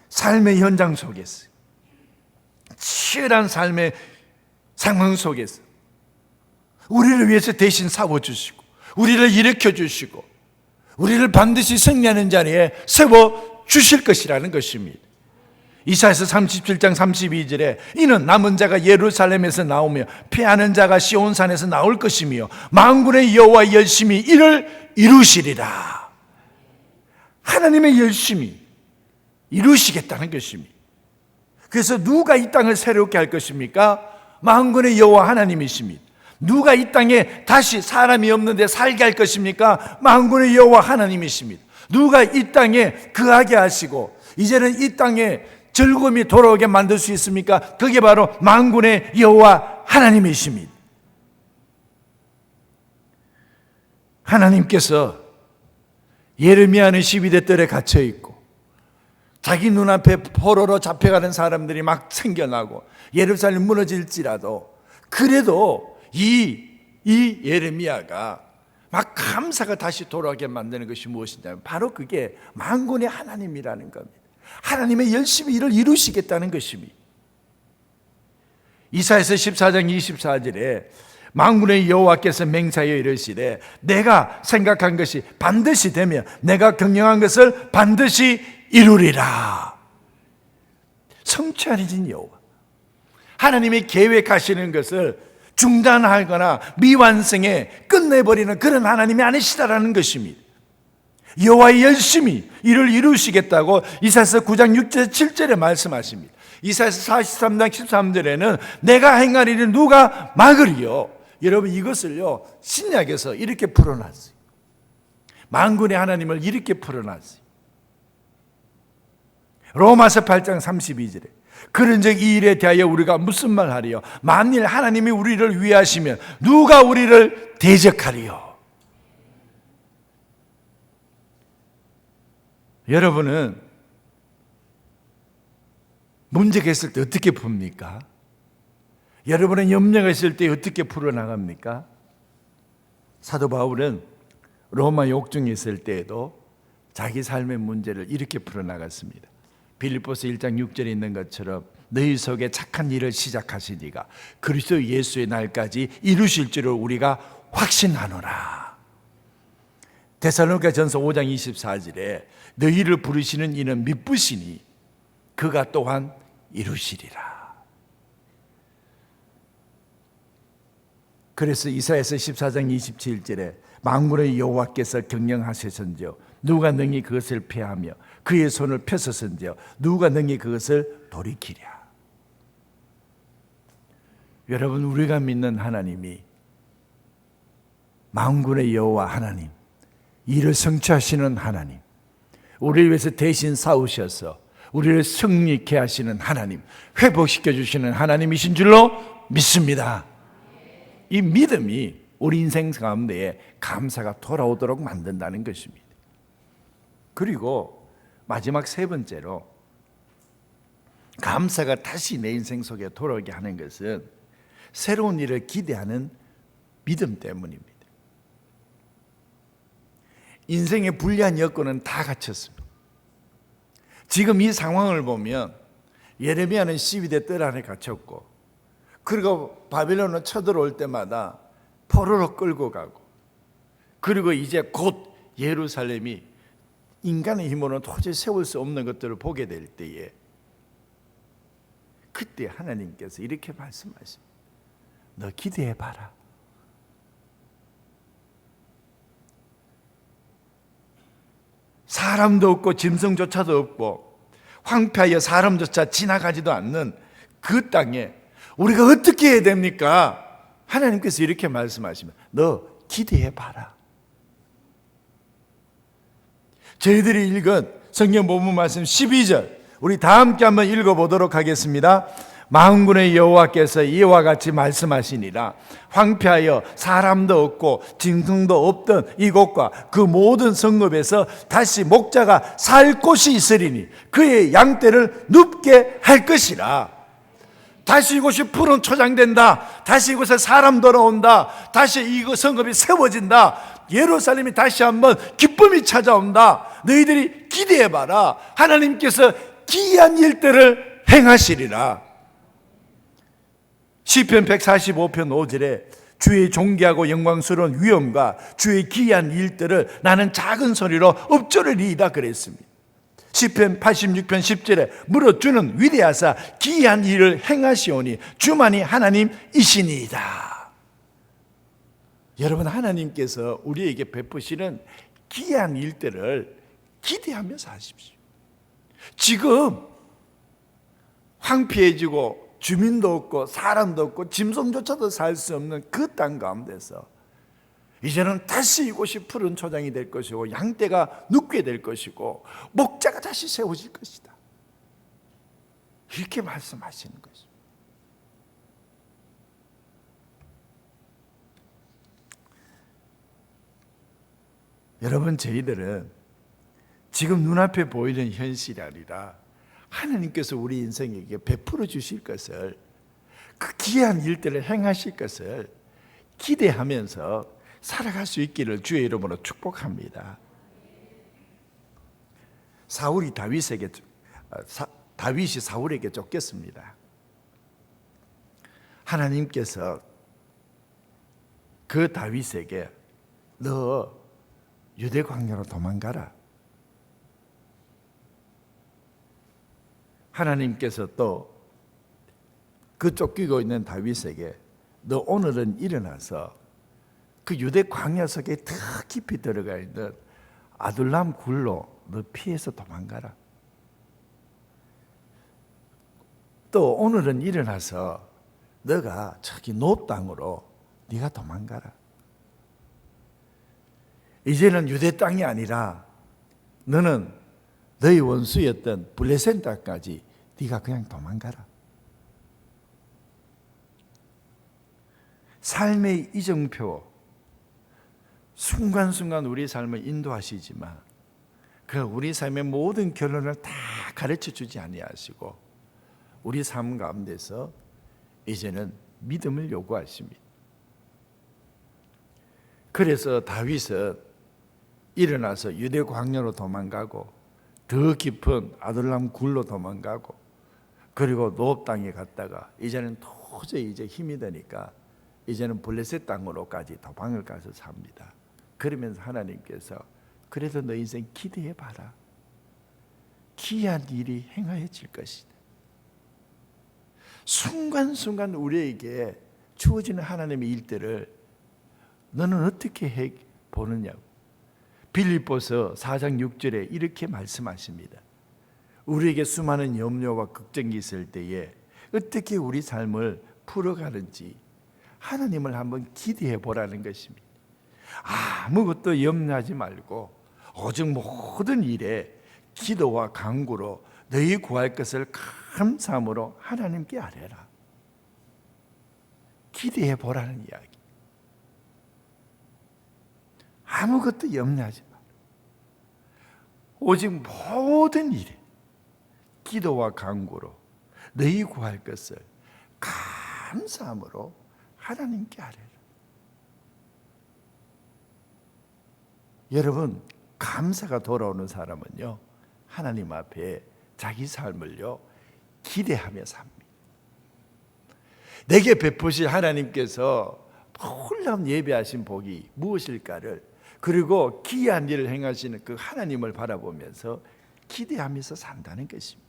삶의 현장 속에서, 치열한 삶의 상황 속에서 우리를 위해서 대신 싸워주시고 우리를 일으켜주시고 우리를 반드시 승리하는 자리에 세워주실 것이라는 것입니다. 이사야서 37장 32절에 이는 남은 자가 예루살렘에서 나오며 패하는 자가 시온산에서 나올 것이며 만군의 여호와 열심히 이를 이루시리라. 하나님의 열심히 이루시겠다는 것입니다. 그래서 누가 이 땅을 새롭게 할 것입니까? 만군의 여호와 하나님이십니다. 누가 이 땅에 다시 사람이 없는데 살게 할 것입니까? 만군의 여호와 하나님이십니다. 누가 이 땅에 거하게 하시고 이제는 이 땅에 즐거움이 돌아오게 만들 수 있습니까? 그게 바로 만군의 여호와 하나님이십니다. 하나님께서 예레미야는 12대 뜰에 갇혀 있고 자기 눈앞에 포로로 잡혀가는 사람들이 막 생겨나고 예루살렘 무너질지라도 그래도 이 예레미야가 막 감사가 다시 돌아오게 만드는 것이 무엇이냐면 바로 그게 만군의 하나님이라는 겁니다. 하나님의 열심히 일을 이루시겠다는 것입니다. 이사야서 14장 24절에 만군의 여호와께서 맹세하여 이르시되 내가 생각한 것이 반드시 되며 내가 경영한 것을 반드시 이루리라. 성취하신 여호와, 하나님이 계획하시는 것을 중단하거나 미완성에 끝내버리는 그런 하나님이 아니시다라는 것입니다. 여호와의 열심히 이를 이루시겠다고 이사야서 9장 6절 7절에 말씀하십니다. 이사야서 43장 13절에는 내가 행할 일을 누가 막으리요. 여러분 이것을요 신약에서 이렇게 풀어놨어요. 만군의 하나님을 이렇게 풀어놨어요. 로마서 8장 32절에 그런즉 이 일에 대하여 우리가 무슨 말 하리요? 만일 하나님이 우리를 위하시면 누가 우리를 대적하리요? 여러분은 문제가 있을 때 어떻게 풉니까? 여러분은 염려가 있을 때 어떻게 풀어나갑니까? 사도 바울은 로마 욕중에 있을 때에도 자기 삶의 문제를 이렇게 풀어나갔습니다. 빌립보서 1장 6절에 있는 것처럼 너희 속에 착한 일을 시작하신 이가 그리스도 예수의 날까지 이루실 줄을 우리가 확신하노라. 데살로니가전서 5장 24절에 너희를 부르시는 이는 미쁘시니 그가 또한 이루시리라. 그래서 이사야서 14장 27절에 만군의 여호와께서 경영하셨은지요 누가 능히 그것을 패하며 그의 손을 펴서선지요 누가 능히 그것을 돌이키랴. 여러분 우리가 믿는 하나님이 만군의 여호와 하나님, 일을 성취하시는 하나님, 우리를 위해서 대신 싸우셔서 우리를 승리케 하시는 하나님, 회복시켜 주시는 하나님이신 줄로 믿습니다. 이 믿음이 우리 인생 가운데에 감사가 돌아오도록 만든다는 것입니다. 그리고 마지막 세 번째로 감사가 다시 내 인생 속에 돌아오게 하는 것은 새로운 일을 기대하는 믿음 때문입니다. 인생의 불리한 여건은 다 갖췄습니다. 지금 이 상황을 보면 예레미야는 12대 뜰 안에 갇혔고 그리고 바빌론으로 쳐들어올 때마다 포로로 끌고 가고 그리고 이제 곧 예루살렘이 인간의 힘으로는 도저히 세울 수 없는 것들을 보게 될 때에 그때 하나님께서 이렇게 말씀하십니다. 너 기대해봐라. 사람도 없고 짐승조차도 없고 황폐하여 사람조차 지나가지도 않는 그 땅에 우리가 어떻게 해야 됩니까? 하나님께서 이렇게 말씀하시면 너 기대해봐라. 저희들이 읽은 성경 본문 말씀 12절 우리 다 함께 한번 읽어보도록 하겠습니다. 만군의 여호와께서 이와 같이 말씀하시니라. 황폐하여 사람도 없고 짐승도 없던 이곳과 그 모든 성읍에서 다시 목자가 살 곳이 있으리니 그의 양떼를 눕게 할 것이라. 다시 이곳이 푸른 초장된다. 다시 이곳에 사람 돌아온다. 다시 이 성읍이 세워진다. 예루살렘이 다시 한번 기쁨이 찾아온다. 너희들이 기대해봐라. 하나님께서 기이한 일들을 행하시리라. 시편 145편 5절에 주의 존귀하고 영광스러운 위엄과 주의 기이한 일들을 나는 작은 소리로 읊조리리이다 그랬습니다. 시편 86편 10절에 무릇 주는 위대하사 기이한 일을 행하시오니 주만이 하나님이시니이다. 여러분, 하나님께서 우리에게 베푸시는 기이한 일들을 기대하며 사십시오. 지금 황폐해지고 주민도 없고 사람도 없고 짐승조차도 살 수 없는 그 땅 가운데서 이제는 다시 이곳이 푸른 초장이 될 것이고 양떼가 눕게 될 것이고 목자가 다시 세워질 것이다. 이렇게 말씀하시는 것입니다. 여러분, 저희들은 지금 눈앞에 보이는 현실이 아니라 하나님께서 우리 인생에게 베풀어 주실 것을, 그 귀한 일들을 행하실 것을 기대하면서 살아갈 수 있기를 주의 이름으로 축복합니다. 다윗이 사울에게 쫓겼습니다. 하나님께서 그 다윗에게 너 유대 광야로 도망가라. 하나님께서 또 그 쫓기고 있는 다윗에게 너 오늘은 일어나서 그 유대 광야 속에 더 깊이 들어가 있는 아둘람 굴로 너 피해서 도망가라. 또 오늘은 일어나서 너가 저기 노 땅으로 네가 도망가라. 이제는 유대 땅이 아니라 너는 너희 원수였던 블레셋 땅까지 네가 그냥 도망가라. 삶의 이정표, 순간순간 우리 삶을 인도하시지만 그 우리 삶의 모든 결론을 다 가르쳐 주지 아니하시고 우리 삶 가운데서 이제는 믿음을 요구하십니다. 그래서 다윗은 일어나서 유대 광야로 도망가고 더 깊은 아둘람 굴로 도망가고 그리고 노업 땅에 갔다가 이제는 도저히 이제 힘이 드니까 이제는 블레셋 땅으로까지 도망을 가서 삽니다. 그러면서 하나님께서 그래도 너 인생 기대해봐라. 기이한 일이 행하여질 것이다. 순간순간 우리에게 주어지는 하나님의 일들을 너는 어떻게 보느냐고. 빌립보서 4장 6절에 이렇게 말씀하십니다. 우리에게 수많은 염려와 걱정이 있을 때에 어떻게 우리 삶을 풀어가는지 하나님을 한번 기대해 보라는 것입니다. 아무것도 염려하지 말고 오직 모든 일에 기도와 간구로 너희 구할 것을 감사함으로 하나님께 아뢰라. 기대해 보라는 이야기. 아무것도 염려하지 마. 오직 모든 일에 기도와 간구로 너희 구할 것을 감사함으로 하나님께 아뢰라. 여러분, 감사가 돌아오는 사람은요, 하나님 앞에 자기 삶을요 기대하며 삽니다. 내게 베푸실 하나님께서 놀라운 예배하신 복이 무엇일까를, 그리고 기이한 일을 행하시는 그 하나님을 바라보면서 기대하면서 산다는 것입니다.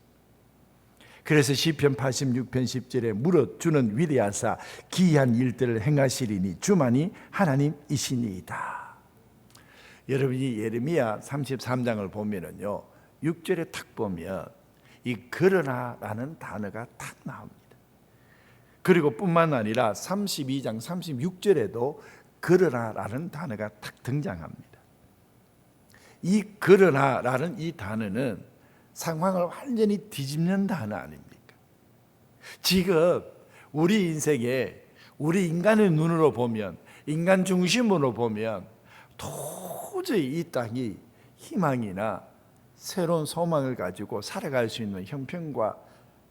그래서 시편 86편 10절에 무릇 주는 위대하사 기이한 일들을 행하시리니 주만이 하나님이시니이다. 여러분이 예레미야 33장을 보면은요 6절에 탁 보면 이 그러나라는 단어가 탁 나옵니다. 그리고 뿐만 아니라 32장 36절에도 그러나라는 단어가 탁 등장합니다. 이 그러나라는 이 단어는 상황을 완전히 뒤집는다는 아닙니까? 지금 우리 인생에 우리 인간의 눈으로 보면, 인간 중심으로 보면 도저히 이 땅이 희망이나 새로운 소망을 가지고 살아갈 수 있는 형편과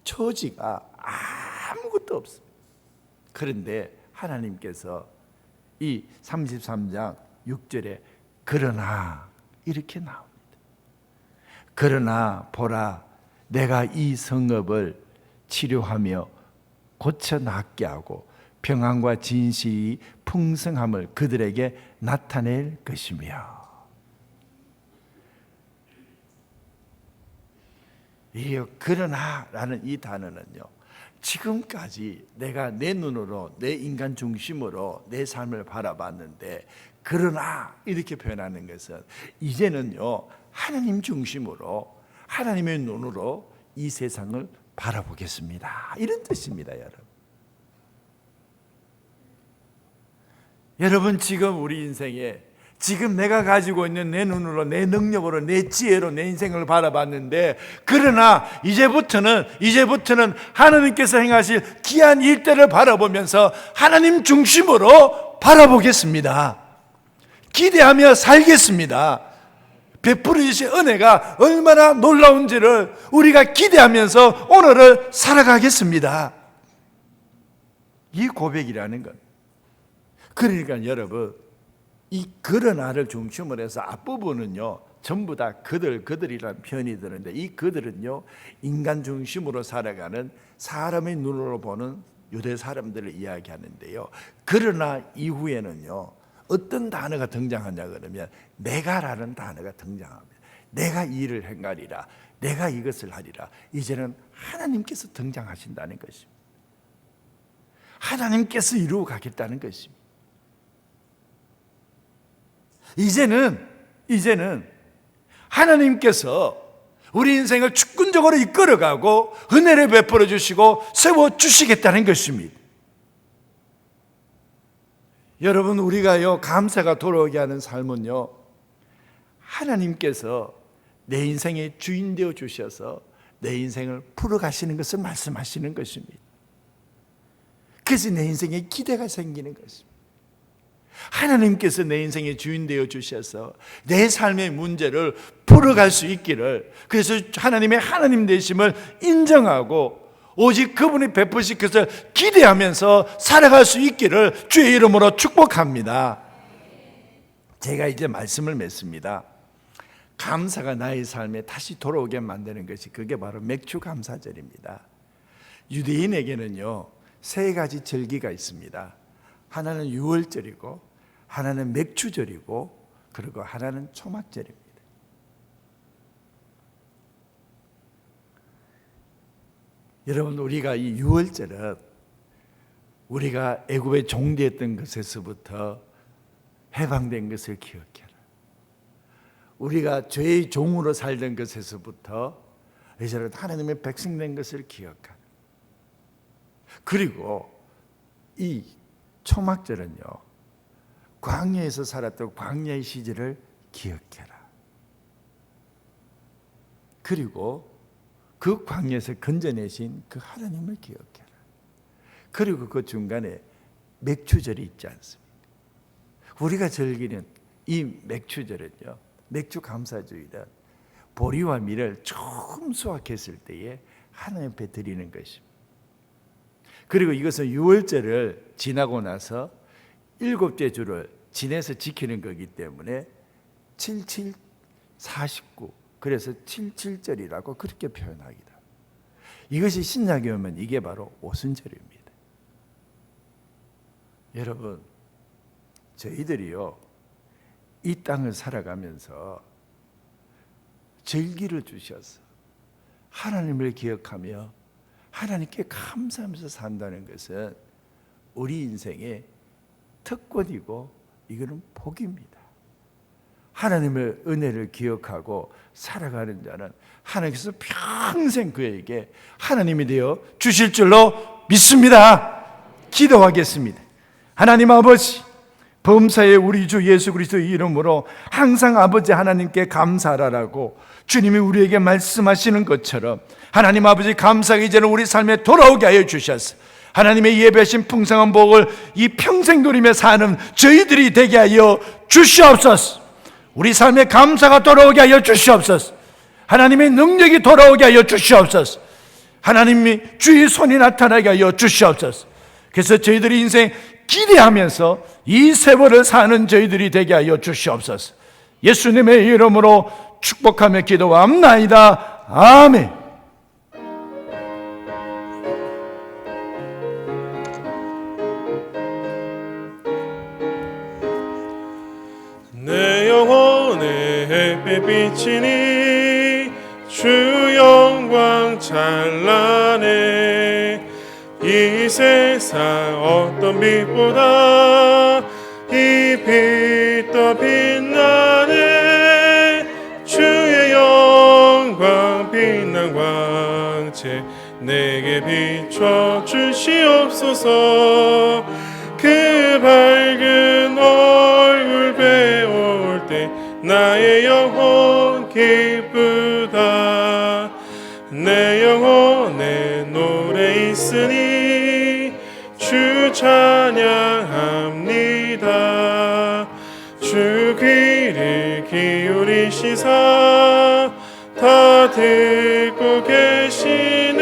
처지가 아무것도 없습니다. 그런데 하나님께서 이 33장 6절에 그러나 이렇게 나옵니다. 그러나 보라, 내가 이 성읍을 치료하며 고쳐 낫게 하고 평안과 진실이 풍성함을 그들에게 나타낼 것이며. 이 그러나라는 이 단어는요, 지금까지 내가 내 눈으로, 내 인간 중심으로 내 삶을 바라봤는데, 그러나 이렇게 표현하는 것은 이제는요, 하나님 중심으로, 하나님의 눈으로 이 세상을 바라보겠습니다, 이런 뜻입니다. 여러분, 지금 우리 인생에 지금 내가 가지고 있는 내 눈으로, 내 능력으로, 내 지혜로 내 인생을 바라봤는데, 그러나 이제부터는 하나님께서 행하실 귀한 일들을 바라보면서 하나님 중심으로 바라보겠습니다. 기대하며 살겠습니다. 베풀어 주신 은혜가 얼마나 놀라운지를 우리가 기대하면서 오늘을 살아가겠습니다. 이 고백이라는 것. 그러니까 여러분, 이 그러나를 중심으로 해서 앞부분은요, 전부 다 그들이라는 표현이 드는데, 이 그들은요, 인간 중심으로 살아가는 사람의 눈으로 보는 유대 사람들을 이야기하는데요, 그러나 이후에는요, 어떤 단어가 등장하냐 그러면 내가라는 단어가 등장합니다. 내가 이 일을 행하리라, 내가 이것을 하리라. 이제는 하나님께서 등장하신다는 것입니다. 하나님께서 이루어 가겠다는 것입니다. 이제는 하나님께서 우리 인생을 주권적으로 이끌어가고 은혜를 베풀어 주시고 세워주시겠다는 것입니다. 여러분, 우리가요, 감사가 돌아오게 하는 삶은요, 하나님께서 내 인생의 주인 되어 주셔서 내 인생을 풀어가시는 것을 말씀하시는 것입니다. 그래서 내 인생에 기대가 생기는 것입니다. 하나님께서 내 인생의 주인 되어 주셔서 내 삶의 문제를 풀어갈 수 있기를, 그래서 하나님의 하나님 되심을 인정하고 오직 그분이 베푸실 것을 기대하면서 살아갈 수 있기를 주의 이름으로 축복합니다. 제가 이제 말씀을 맺습니다. 감사가 나의 삶에 다시 돌아오게 만드는 것이, 그게 바로 맥주감사절입니다. 유대인에게는요, 세 가지 절기가 있습니다. 하나는 유월절이고, 하나는 맥주절이고, 그리고 하나는 초막절입니다. 여러분, 우리가 이 유월절은 우리가 애굽에 종되었던 것에서부터 해방된 것을 기억해라. 우리가 죄의 종으로 살던 것에서부터 이제는 하나님의 백성 된 것을 기억하라. 그리고 이 초막절은요, 광야에서 살았던 광야의 시절을 기억해라. 그리고 그 광야에서 건져내신 그 하나님을 기억해라. 그리고 그 중간에 맥주절이 있지 않습니까? 우리가 즐기는 이 맥주절은요, 맥주 감사주일은 보리와 밀을 처음 수확했을 때에 하나님 앞에 드리는 것입니다. 그리고 이것은 유월절을 지나고 나서 7째 주를 지내서 지키는 거기 때문에 7749, 그래서 77절이라고 그렇게 표현하기도. 이것이 신약에 오면 이게 바로 오순절입니다. 여러분, 저희들이요, 이 땅을 살아가면서 절기를 주셔서 하나님을 기억하며 하나님께 감사하면서 산다는 것은 우리 인생의 특권이고, 이거는 복입니다. 하나님의 은혜를 기억하고 살아가는 자는 하나님께서 평생 그에게 하나님이 되어 주실 줄로 믿습니다. 기도하겠습니다. 하나님 아버지, 범사의 우리 주 예수 그리스도의 이름으로 항상 아버지 하나님께 감사하라고 주님이 우리에게 말씀하시는 것처럼 하나님 아버지 감사가 이제는 우리 삶에 돌아오게 하여 주셨어. 하나님의 예배하신 풍성한 복을 이 평생 누리며 사는 저희들이 되게 하여 주시옵소서. 우리 삶에 감사가 돌아오게 하여 주시옵소서. 하나님의 능력이 돌아오게 하여 주시옵소서. 하나님이 주의 손이 나타나게 하여 주시옵소서. 그래서 저희들이 인생 기대하면서 이 세월을 사는 저희들이 되게 하여 주시옵소서. 예수님의 이름으로 축복하며 기도합나이다. 아멘. 내 영혼의 햇빛 비치니 주 영광 찬란해. 이 세상 어떤 빛보다 이 빛 더 빛나네. 주의 영광 빛난 광채 내게 비춰 주시옵소서. 그 밝은 얼굴 배울 때 나의 영혼 기쁘다. 내 영혼에 노래 있으니 주 찬양합니다. 주 귀를 기울이시사 다 듣고 계시네.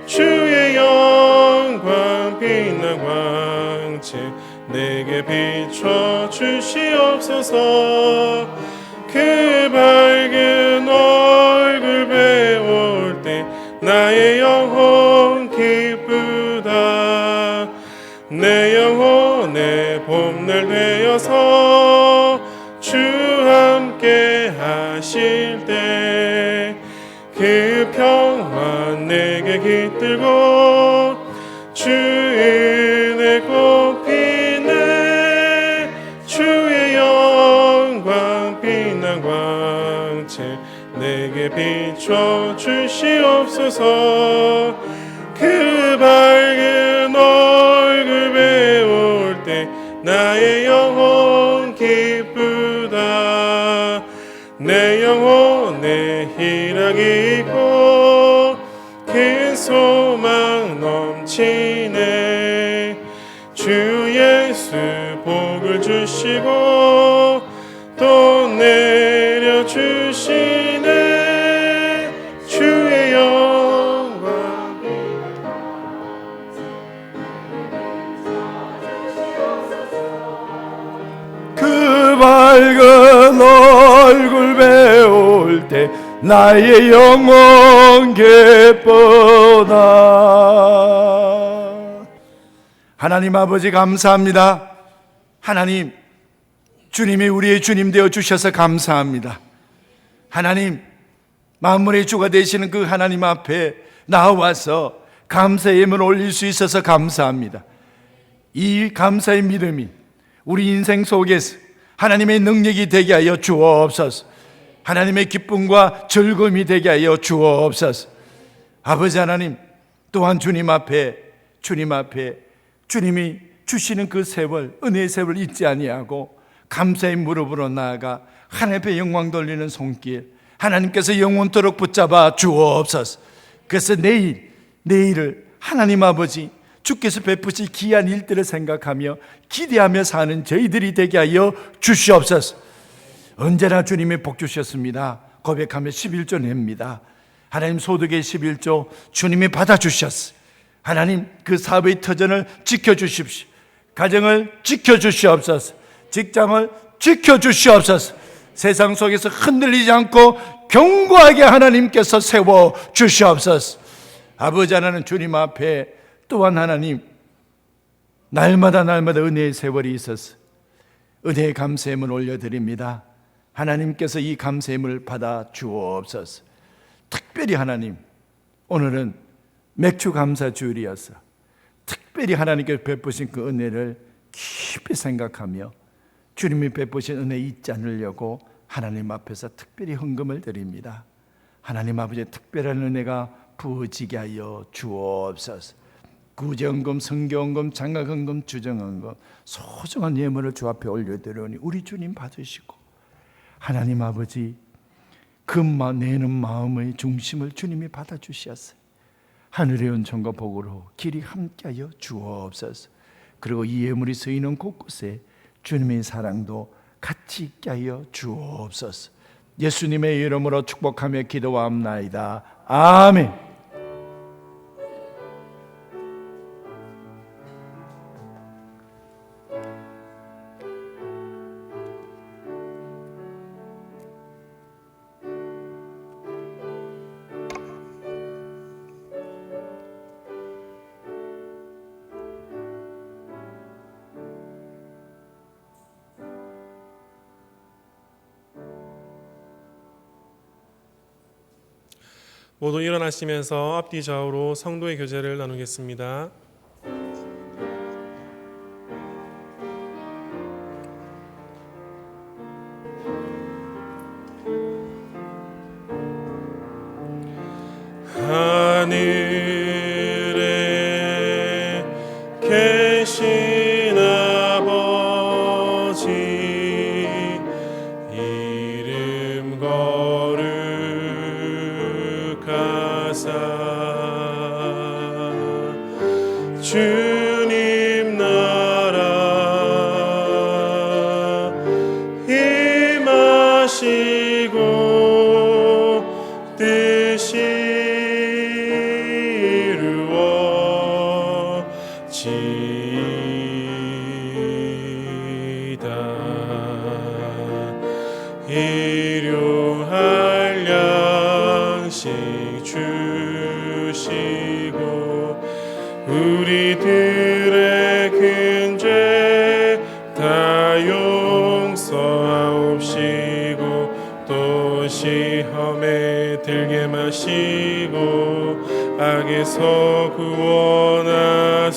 주의 영광 빛난 광채 내게 비춰 주시옵소서. 그 밝은 얼굴 배울 때 나의 영혼 기쁘다. 내 영혼의 봄날 되어서 주 함께 하실 때 그 평화 내게 깃들고 주 은혜 꽃피네. 주의 영광 빛난 광채 내게 비춰 주시옵소서. 그 밝은 얼굴 배울 때 나의 영혼 기쁘다. 내 영혼에 희락이 있고 큰 소망 넘치네. 주 예수 복을 주시고 또 내려주시네. 주의 영광 그 밝은 얼굴 배울 때 나의 영혼 기쁘다. 하나님 아버지 감사합니다. 하나님, 주님이 우리의 주님 되어 주셔서 감사합니다. 하나님, 만물의 주가 되시는 그 하나님 앞에 나와서 감사의 예물 올릴 수 있어서 감사합니다. 이 감사의 믿음이 우리 인생 속에서 하나님의 능력이 되게 하여 주옵소서. 하나님의 기쁨과 즐거움이 되게 하여 주옵소서. 아버지 하나님, 또한 주님 앞에 주님이 주시는 그 세월, 은혜의 세월 잊지 아니하고 감사의 무릎으로 나아가 하나님 앞에 영광 돌리는 손길, 하나님께서 영원토록 붙잡아 주옵소서. 그래서 내일을 하나님 아버지 주께서 베푸실 귀한 일들을 생각하며 기대하며 사는 저희들이 되게 하여 주시옵소서. 언제나 주님이 복 주셨습니다. 고백하며 11조 냅니다. 하나님 소득의 11조 주님이 받아주셨어. 하나님 그 사업의 터전을 지켜주십시오. 가정을 지켜주시옵소서. 직장을 지켜주시옵소서. 세상 속에서 흔들리지 않고 견고하게 하나님께서 세워주시옵소서. 아버지 하나님 주님 앞에 또한 하나님 날마다 은혜의 세월이 있어서 은혜의 감사함을 올려드립니다. 하나님께서 이 감사함을 받아 주옵소서. 특별히 하나님 오늘은 맥주 감사 주일이어서 특별히 하나님께서 베푸신 그 은혜를 깊이 생각하며 주님이 베푸신 은혜 잊지 않으려고 하나님 앞에서 특별히 헌금을 드립니다. 하나님 아버지의 특별한 은혜가 부어지게 하여 주옵소서. 구제헌금, 성교헌금, 장학헌금, 주정헌금 소중한 예물을 주 앞에 올려드리오니 우리 주님 받으시고 하나님 아버지 내는 마음의 중심을 주님이 받아주시었어요. 하늘의 은총과 복으로 길이 함께하여 주옵소서. 그리고 이 예물이 쓰이는 곳곳에 주님의 사랑도 같이 있게 하여 주옵소서. 예수님의 이름으로 축복하며 기도하옵나이다. 아멘. 모두 일어나시면서 앞뒤 좌우로 성도의 교제를 나누겠습니다. 하늘에 계신 아버지 이름 거룩하사 주님 나라 임하시고 뜻이 이루어지이다. 일용할 양식 주시고 우리들의 큰 죄 다 용서하옵시고 또 시험에 들게 마시고 악에서 구원하소서.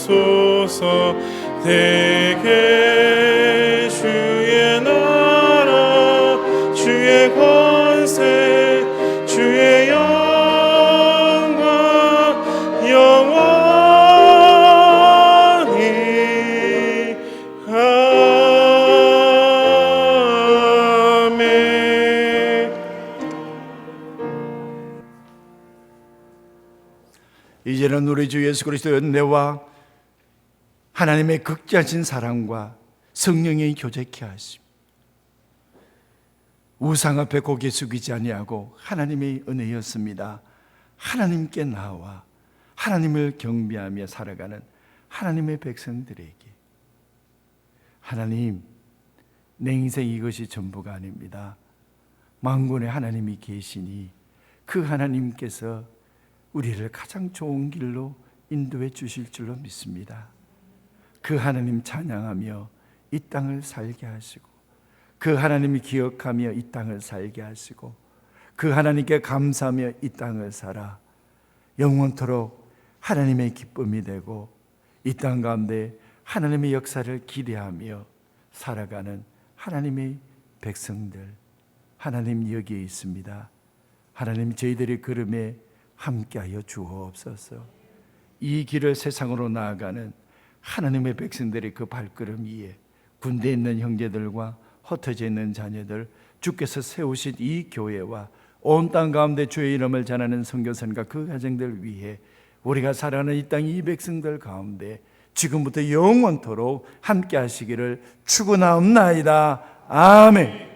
대개 주의 나라 주의 권세 주의 영광 영원히 아멘. 이제는 우리 주 예수 그리스도의 은혜와 하나님의 극진하신 사랑과 성령의 교제케 하심, 우상 앞에 고개 숙이지 아니하고 하나님의 은혜였습니다. 하나님께 나와 하나님을 경배하며 살아가는 하나님의 백성들에게, 하나님, 내 인생 이것이 전부가 아닙니다. 만군의 하나님이 계시니 그 하나님께서 우리를 가장 좋은 길로 인도해 주실 줄로 믿습니다. 그 하나님 찬양하며 이 땅을 살게 하시고, 그 하나님이 기억하며 이 땅을 살게 하시고, 그 하나님께 감사하며 이 땅을 살아 영원토록 하나님의 기쁨이 되고 이 땅 가운데 하나님의 역사를 기대하며 살아가는 하나님의 백성들, 하나님 여기에 있습니다. 하나님, 저희들의 걸음에 함께하여 주옵소서. 이 길을 세상으로 나아가는 하나님의 백성들의 그 발걸음 위에 군대에 있는 형제들과 흩어져 있는 자녀들, 주께서 세우신 이 교회와 온 땅 가운데 주의 이름을 전하는 선교사님과 그 가정들 위해 우리가 살아가는 이 땅 이 백성들 가운데 지금부터 영원토록 함께 하시기를 축원하옵나이다. 아멘.